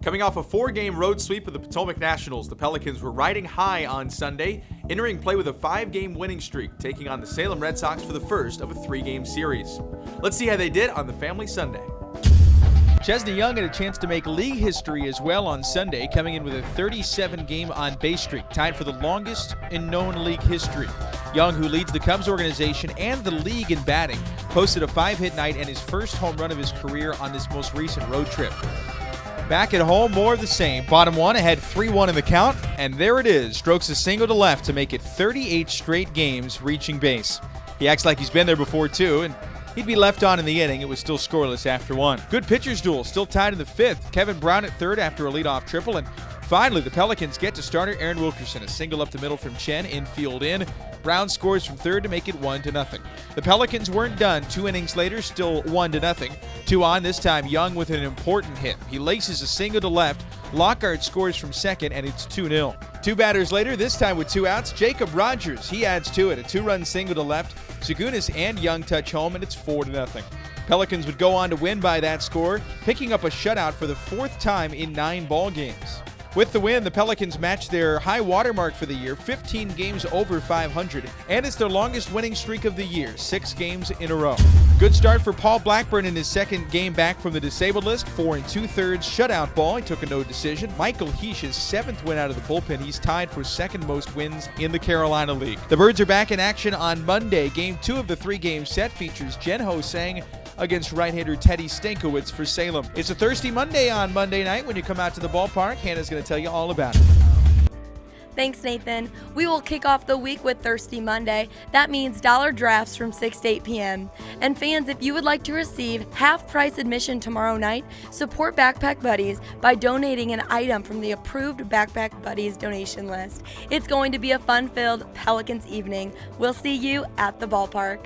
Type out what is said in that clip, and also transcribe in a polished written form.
Coming off a 4-game road sweep of the Potomac Nationals, the Pelicans were riding high on Sunday, entering play with a 5-game winning streak, taking on the Salem Red Sox for the first of a 3-game series. Let's see how they did on the Family Sunday. Chesney Young had a chance to make league history as well on Sunday, coming in with a 37-game on-base streak, tied for the longest in known league history. Young, who leads the Cubs organization and the league in batting, posted a 5-hit night and his first home run of his career on this most recent road trip. Back at home, more of the same. Bottom one ahead 3-1 in the count, and there it is. Strokes a single to left to make it 38 straight games reaching base. He acts like he's been there before too, and he'd be left on in the inning. It was still scoreless after one. Good pitcher's duel, still tied in the 5th. Kevin Brown at third after a leadoff triple, and finally the Pelicans get to starter Aaron Wilkerson. A single up the middle from Chen, infield in. Brown scores from third to make it 1-0. The Pelicans weren't done. 2 innings later, still 1-0. 2 on, this time Young with an important hit. He laces a single to left. Lockhart scores from second, and it's 2-0. 2 batters later, this time with 2 outs, Jacob Rogers. He adds to it. A 2-run single to left. Segunis and Young touch home, and it's 4-0. Pelicans would go on to win by that score, picking up a shutout for the 4th time in 9 ball games. With the win, the Pelicans matched their high watermark for the year, 15 games over 500, and it's their longest winning streak of the year, 6 games in a row. Good start for Paul Blackburn in his 2nd game back from the disabled list, 4 2/3 shutout ball. He took a no decision. Michael Heish's 7th win out of the bullpen. He's tied for 2nd most wins in the Carolina League. The Birds are back in action on Monday. Game 2 of the 3-game set features Jen Ho Sang against right-hander Teddy Stankiewicz for Salem. It's a thirsty Monday on Monday night when you come out to the ballpark. Hannah's going to tell you all about it. Thanks, Nathan. We will kick off the week with Thirsty Monday. That means dollar drafts from 6 to 8 p.m. And fans, if you would like to receive half-price admission tomorrow night, support Backpack Buddies by donating an item from the approved Backpack Buddies donation list. It's going to be a fun-filled Pelicans evening. We'll see you at the ballpark.